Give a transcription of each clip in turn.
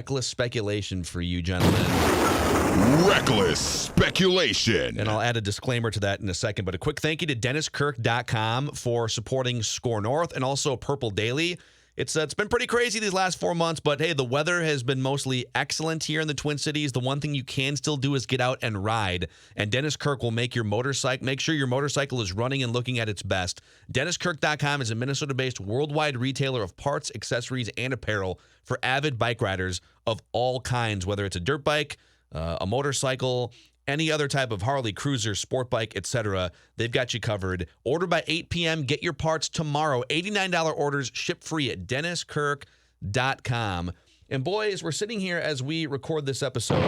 Reckless speculation for you, gentlemen. Reckless speculation. And I'll add a disclaimer to that in a second. But a quick thank you to DennisKirk.com for supporting Score North and also Purple Daily. It's been pretty crazy these last 4 months, but hey, the weather has been mostly excellent here in the Twin Cities. The one thing you can still do is get out and ride, and Dennis Kirk will make sure your motorcycle is running and looking at its best. DennisKirk.com is a Minnesota-based worldwide retailer of parts, accessories, and apparel for avid bike riders of all kinds, whether it's a dirt bike, a motorcycle, any other type of Harley, cruiser, sport bike, etc. They've got you covered. Order by 8 p.m. Get your parts tomorrow. $89 orders, ship free at DennisKirk.com. And boys, we're sitting here as we record this episode.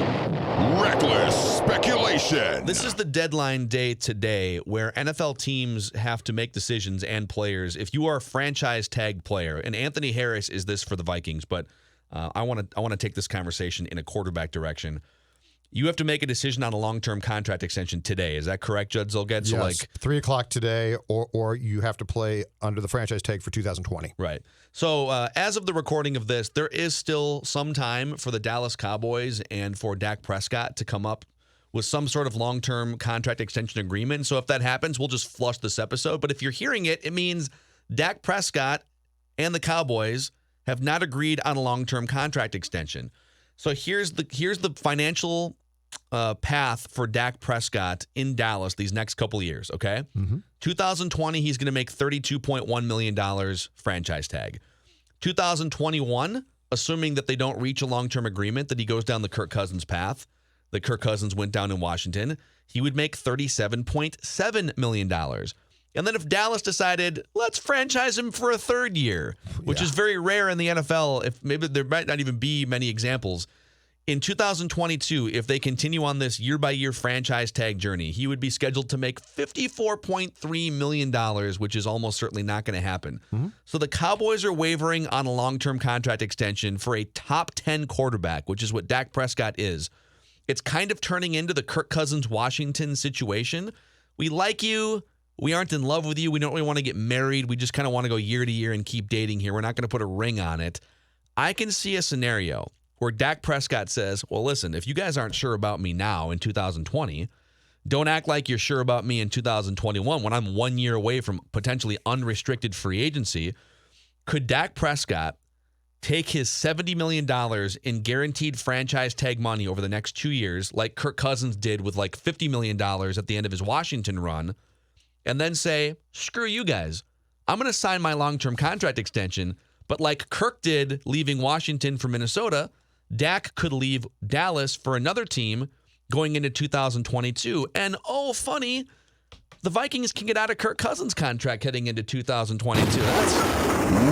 Reckless speculation. This is the deadline day today where NFL teams have to make decisions and players. If you are a franchise tag player, and Anthony Harris is this for the Vikings, but I want to take this conversation in a quarterback direction. You have to make a decision on a long-term contract extension today. Is that correct, Judd Zolgad? So yes, 3 o'clock today, or you have to play under the franchise tag for 2020. Right. So as of the recording of this, there is still some time for the Dallas Cowboys and for Dak Prescott to come up with some sort of long-term contract extension agreement. So if that happens, we'll just flush this episode. But if you're hearing it, it means Dak Prescott and the Cowboys have not agreed on a long-term contract extension. So here's the financial path for Dak Prescott in Dallas these next couple of years, okay? 2020, he's going to make $32.1 million franchise tag. 2021, assuming that they don't reach a long-term agreement, that he goes down the Kirk Cousins path, that Kirk Cousins went down in Washington, he would make $37.7 million. And then if Dallas decided, let's franchise him for a third year, which is very rare in the NFL, if maybe there might not even be many examples. In 2022, if they continue on this year-by-year franchise tag journey, he would be scheduled to make $54.3 million, which is almost certainly not going to happen. So the Cowboys are wavering on a long-term contract extension for a top 10 quarterback, which is what Dak Prescott is. It's kind of turning into the Kirk Cousins Washington situation. We like you. We aren't in love with you. We don't really want to get married. We just kind of want to go year to year and keep dating here. We're not going to put a ring on it. I can see a scenario where Dak Prescott says, well, listen, if you guys aren't sure about me now in 2020, don't act like you're sure about me in 2021 when I'm 1 year away from potentially unrestricted free agency. Could Dak Prescott take his $70 million in guaranteed franchise tag money over the next 2 years, like Kirk Cousins did with like $50 million at the end of his Washington run, and then say, screw you guys, I'm going to sign my long-term contract extension, but like Kirk did leaving Washington for Minnesota, Dak could leave Dallas for another team going into 2022. And, oh, funny, the Vikings can get out of Kirk Cousins' contract heading into 2022. That's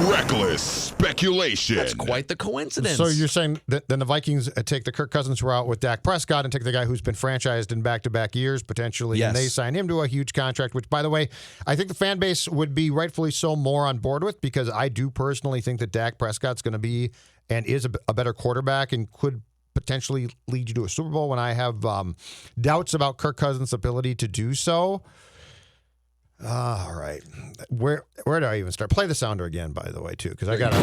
reckless speculation. That's quite the coincidence. So you're saying that then the Vikings take the Kirk Cousins route with Dak Prescott and take the guy who's been franchised in back-to-back years, potentially, yes, and they sign him to a huge contract, which, by the way, I think the fan base would be rightfully so more on board with, because I do personally think that Dak Prescott's going to be and is a better quarterback and could potentially lead you to a Super Bowl when I have doubts about Kirk Cousins' ability to do so. All right. Where do I even start? Play the sounder again, by the way, too, because I got to...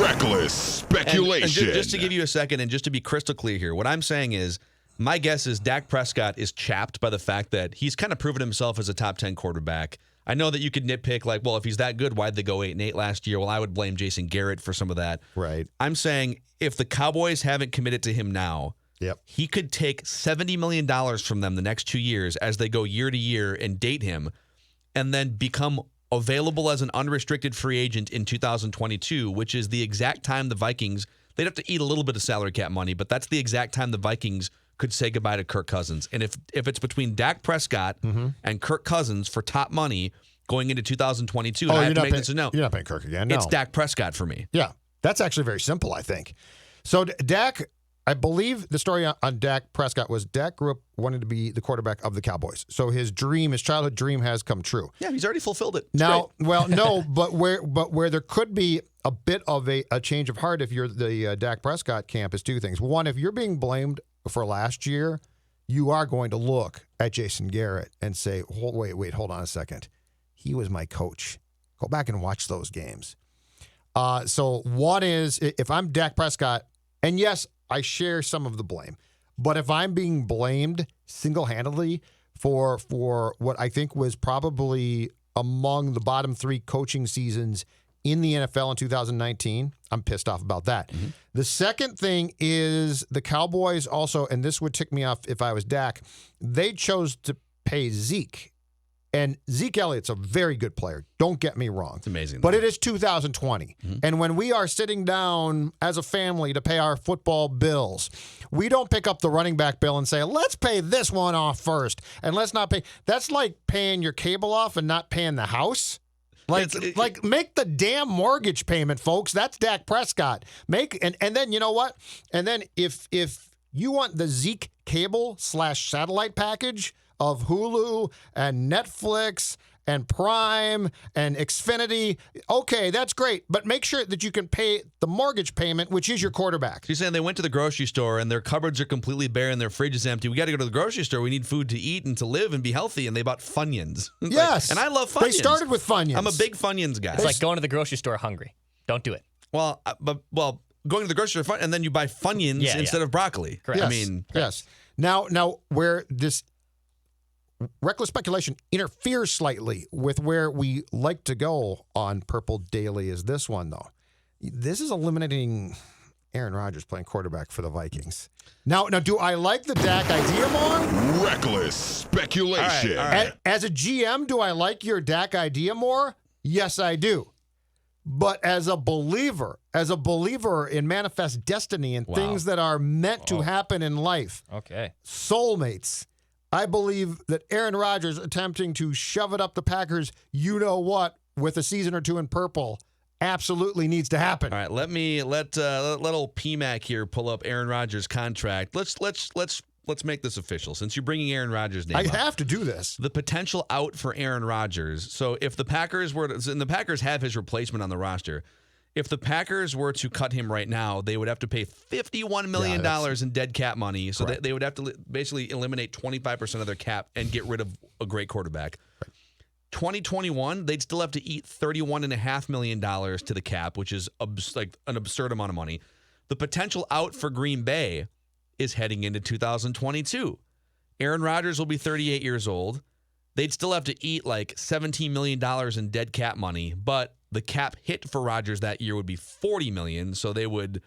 Reckless speculation. And just to give you a second, and just to be crystal clear here, what I'm saying is, my guess is Dak Prescott is chapped by the fact that he's kind of proven himself as a top 10 quarterback. I know that you could nitpick, like, well, if he's that good, why'd they go 8-8 last year? Well, I would blame Jason Garrett for some of that. Right. I'm saying if the Cowboys haven't committed to him now, he could take $70 million from them the next 2 years as they go year to year and date him, and then become available as an unrestricted free agent in 2022, which is the exact time the Vikings, they'd have to eat a little bit of salary cap money, but that's the exact time the Vikings could say goodbye to Kirk Cousins. And if it's between Dak Prescott and Kirk Cousins for top money going into 2022, I have to make this a no. You're not paying Kirk again. No. It's Dak Prescott for me. Yeah, that's actually very simple, I think. So Dak, I believe the story on Dak Prescott was Dak grew up wanting to be the quarterback of the Cowboys. So his childhood dream has come true. Yeah, he's already fulfilled it. It's now, great. well, no, but where there could be a bit of a change of heart if you're the Dak Prescott camp is two things. One, if you're being blamed for last year, you are going to look at Jason Garrett and say, wait, hold on a second. He was my coach. Go back and watch those games. So one is, if I'm Dak Prescott And yes, I share some of the blame. But if I'm being blamed single-handedly for what I think was probably among the bottom 3 coaching seasons in the NFL in 2019, I'm pissed off about that. Mm-hmm. The second thing is the Cowboys also, and this would tick me off if I was Dak, they chose to pay Zeke. And Zeke Elliott's a very good player. Don't get me wrong. It's amazing. But it is 2020. Mm-hmm. And when we are sitting down as a family to pay our football bills, we don't pick up the running back bill and say, let's pay this one off first. And let's not pay. That's like paying your cable off and not paying the house. Like make the damn mortgage payment, folks. That's Dak Prescott. And then you know what? And then if you want the Zeke cable / satellite package of Hulu and Netflix and Prime and Xfinity, okay, that's great. But make sure that you can pay the mortgage payment, which is your quarterback. So you're saying they went to the grocery store and their cupboards are completely bare and their fridge is empty. We got to go to the grocery store. We need food to eat and to live and be healthy. And they bought Funyuns. Yes. And I love Funyuns. They started with Funyuns. I'm a big Funyuns guy. It's like going to the grocery store hungry. Don't do it. Well, going to the grocery store and then you buy Funyuns instead of broccoli. Correct. Yes. I mean, yes. Now where this reckless speculation interferes slightly with where we like to go on Purple Daily is this one, though. This is eliminating Aaron Rodgers playing quarterback for the Vikings. Now, do I like the Dak idea more? Reckless speculation. All right. As a GM, do I like your Dak idea more? Yes, I do. But as a believer in manifest destiny and things that are meant to happen in life, soulmates, I believe that Aaron Rodgers attempting to shove it up the Packers, with a season or two in purple, absolutely needs to happen. All right, let old PMAC here pull up Aaron Rodgers' contract. Let's make this official. Since you're bringing Aaron Rodgers' name I up, have to do this. The potential out for Aaron Rodgers. So if the Packers and the Packers have his replacement on the roster. If the Packers were to cut him right now, they would have to pay $51 million in dead cap money. So they would have to basically eliminate 25% of their cap and get rid of a great quarterback. Right. 2021, they'd still have to eat $31.5 million to the cap, which is like an absurd amount of money. The potential out for Green Bay is heading into 2022. Aaron Rodgers will be 38 years old. They'd still have to eat like $17 million in dead cap money, but the cap hit for Rodgers that year would be $40 million. So they would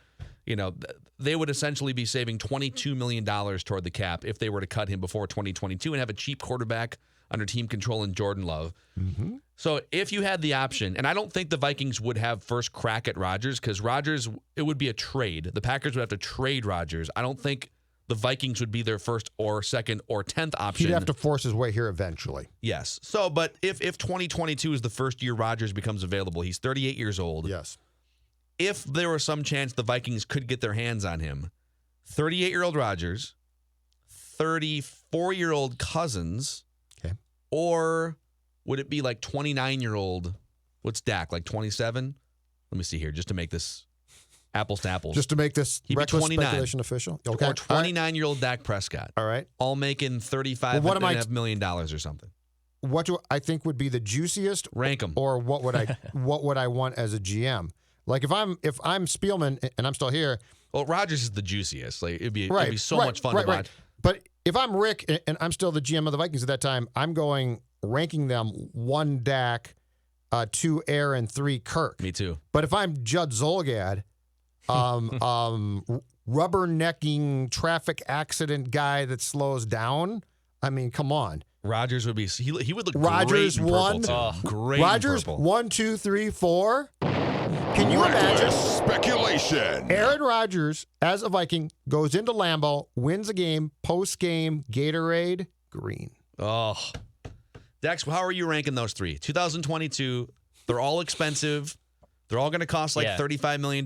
essentially be saving $22 million toward the cap if they were to cut him before 2022 and have a cheap quarterback under team control in Jordan Love. Mm-hmm. So if you had the option, and I don't think the Vikings would have first crack at Rodgers because Rodgers, it would be a trade. The Packers would have to trade Rodgers. I don't think the Vikings would be their first or second or 10th option. He'd have to force his way here eventually. Yes. So, but if 2022 is the first year Rodgers becomes available, he's 38 years old. Yes. If there was some chance the Vikings could get their hands on him, 38-year-old Rodgers, 34-year-old Cousins, or would it be like 29-year-old, what's Dak, like 27? Let me see here, just to make this apples to apples. Just to make this reckless speculation official? Okay. Or 29-year-old Dak Prescott. All right. All making $35.5 million or something. What do I think would be the juiciest? Rank them. Or what would I want as a GM? Like if I'm Spielman and I'm still here. Well, Rodgers is the juiciest. Like it'd be so much fun to watch. But if I'm Rick and I'm still the GM of the Vikings at that time, I'm ranking them 1 Dak, 2 Aaron, 3 Kirk. Me too. But if I'm Judd Zolgad, rubbernecking traffic accident guy that slows down, I mean, come on. Rodgers would be he would look Rodgers great in one, purple too. Great Rodgers in purple. 1, 2, 3, 4. Can you imagine? Reckless speculation. Aaron Rodgers, as a Viking, goes into Lambeau, wins a game, post-game, Gatorade, green. Oh. Dex, how are you ranking those 3? 2022, they're all expensive. They're all going to cost like $35 million.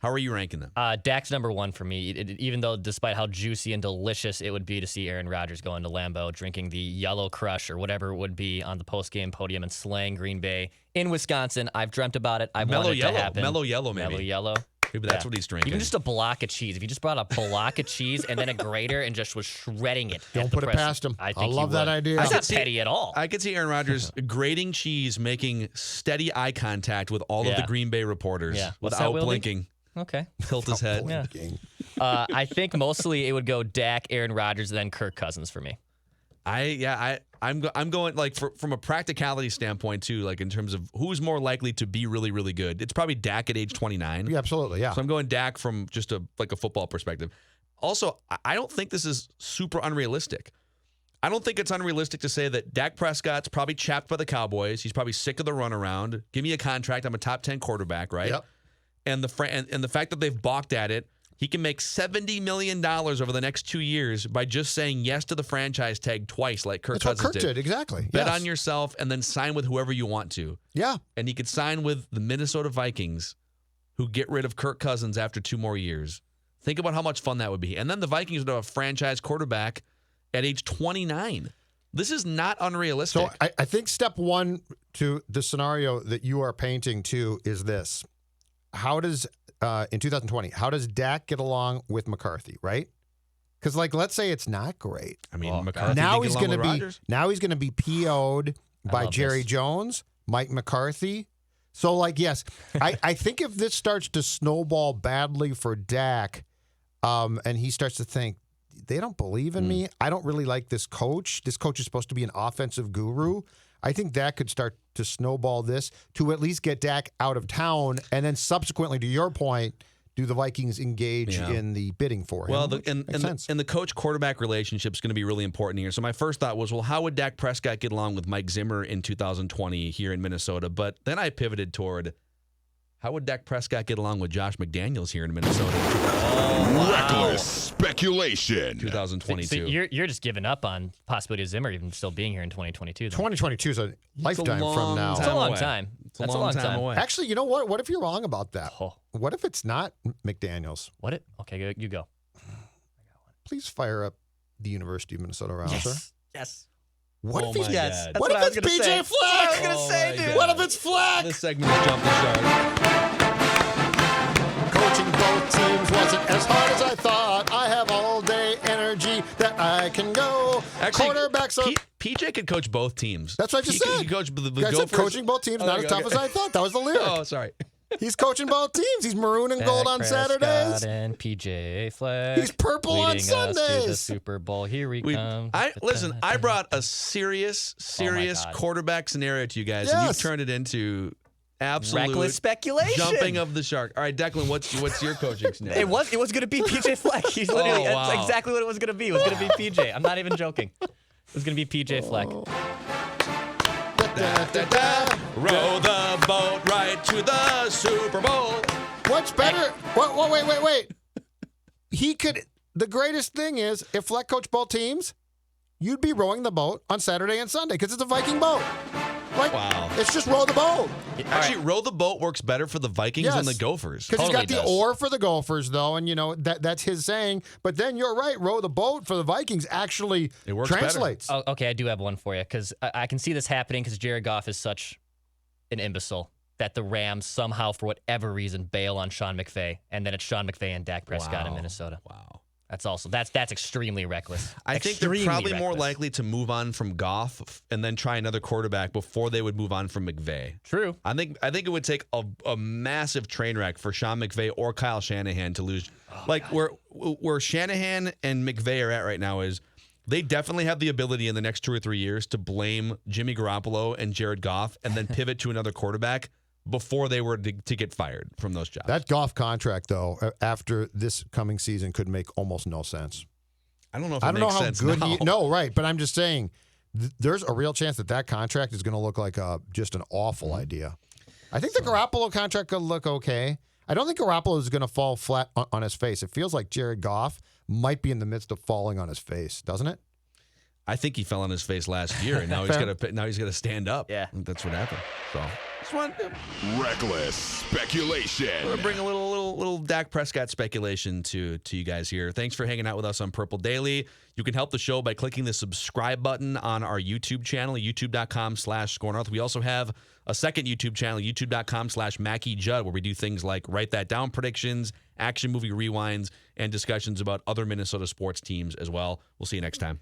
How are you ranking them? Dak's number 1 for me, even though despite how juicy and delicious it would be to see Aaron Rodgers go into Lambeau, drinking the Yellow Crush or whatever it would be on the post-game podium and slaying Green Bay in Wisconsin. I've dreamt about it. I want it to happen. Mellow yellow, maybe. Mellow yellow. Maybe that's what he's drinking. Even just a block of cheese. If you just brought a block of cheese and then a grater and just was shredding it. Don't put it past him. I love that idea. That's not petty at all. I could see Aaron Rodgers grating cheese, making steady eye contact with all of the Green Bay reporters without blinking. Okay. Tilt his head. Yeah. I think mostly it would go Dak, Aaron Rodgers, and then Kirk Cousins for me. I'm going like from a practicality standpoint too, like in terms of who's more likely to be really, really good. It's probably Dak at age 29. Yeah, absolutely. Yeah. So I'm going Dak from just a football perspective. Also, I don't think this is super unrealistic. I don't think it's unrealistic to say that Dak Prescott's probably chapped by the Cowboys. He's probably sick of the runaround. Give me a contract. I'm a top 10 quarterback, right? Yep. And the fact that they've balked at it, he can make $70 million over the next 2 years by just saying yes to the franchise tag twice, like Kirk Cousins That's what Kirk did. Exactly. Bet Yes. on yourself and then sign with whoever you want to. Yeah. And he could sign with the Minnesota Vikings, who get rid of Kirk Cousins after 2 more years. Think about how much fun that would be. And then the Vikings would have a franchise quarterback at age 29. This is not unrealistic. So I think step one to the scenario that you are painting to is this. How does, in 2020, how does Dak get along with McCarthy, right? Because, like, let's say it's not great. I mean, McCarthy Now didn't he's get along going to with be Rodgers. PO'd by love Jerry this. Jones, Mike McCarthy. So, like, yes, I think if this starts to snowball badly for Dak, and he starts to think, they don't believe in me. I don't really like this coach. This coach is supposed to be an offensive guru. I think that could start to snowball this to at least get Dak out of town. And then subsequently, to your point, do the Vikings engage in the bidding for him? Well, Makes sense. the coach-quarterback relationship is going to be really important here. So my first thought was, well, how would Dak Prescott get along with Mike Zimmer in 2020 here in Minnesota? But then I pivoted toward, how would Dak Prescott get along with Josh McDaniels here in Minnesota in Reckless speculation. 2022? So you're just giving up on possibility of Zimmer even still being here in 2022. Then. 2022 is a lifetime from now. It's a long away. time. It's a That's long time away. Actually, you know what? What if you're wrong about that? Oh. What if it's not McDaniels? What it? Okay, you go. Please fire up the University of Minnesota rouser. Yes. What Oh if he's my Yes. God. That's What what I if was it's gonna PJ say. Fleck? That's what I was gonna Oh say, my dude. God. What if it's Fleck? This segment is jumping shark. Coaching both teams wasn't as hard as I thought. I have all day energy that I can go. Actually, Quarterbacks are. PJ could coach both teams. That's what I just He said. could coach the I said Gophers. coaching both teams, not as tough as I thought. That was the lyric. Oh, sorry. He's coaching both teams. He's maroon and gold on Dak Prescott Saturdays. and PJ Fleck. He's purple on leading us to the Sundays. Super Bowl. Here we come. Listen, I brought a serious God. quarterback scenario to you guys, and you've Yes. turned it into absolute Reckless speculation. jumping of the shark. All right, Declan, what's your coaching scenario? It was going to be PJ Fleck. He's literally Oh, wow. that's exactly what it was going to be. It was going to be PJ. I'm not even joking. It was going to be PJ Fleck. Row the boat right to the Super Bowl. What's better? Wait. He could. The greatest thing is if Fleck coached both teams, you'd be rowing the boat on Saturday and Sunday because it's a Viking boat. Like, Wow. It's just row the boat. Actually, row the boat works better for the Vikings than the Gophers. Because he's got Totally the does. oar for the Gophers, though, and that's his saying. But then you're right, row the boat for the Vikings actually It works better. translates. Oh, okay, I do have one for you because I can see this happening because Jared Goff is such an imbecile that the Rams somehow, for whatever reason, bail on Sean McVay, and then it's Sean McVay and Dak Prescott in Minnesota. Wow. That's extremely reckless. I think they're Extremely probably more reckless. likely to move on from Goff and then try another quarterback before they would move on from McVay. True. I think it would take a massive train wreck for Sean McVay or Kyle Shanahan to lose. Where Shanahan and McVay are at right now is they definitely have the ability in the next 2 or 3 years to blame Jimmy Garoppolo and Jared Goff and then pivot to another quarterback before they were to get fired from those jobs. That Goff contract, though, after this coming season could make almost no sense. I don't know if I it don't know makes how sense good now. No, right. But I'm just saying there's a real chance that contract is going to look like just an awful idea. I think the Garoppolo contract could look okay. I don't think Garoppolo is going to fall flat on his face. It feels like Jared Goff might be in the midst of falling on his face, doesn't it? I think he fell on his face last year, and now he's gonna stand up. Yeah. I think that's what happened. So just want to Reckless speculation. bring a little Dak Prescott speculation to you guys here. Thanks for hanging out with us on Purple Daily. You can help the show by clicking the subscribe button on our YouTube channel, youtube.com/ScoreNorth. We also have a second YouTube channel, youtube.com/Mackey Judd, where we do things like write that down predictions, action movie rewinds, and discussions about other Minnesota sports teams as well. We'll see you next time.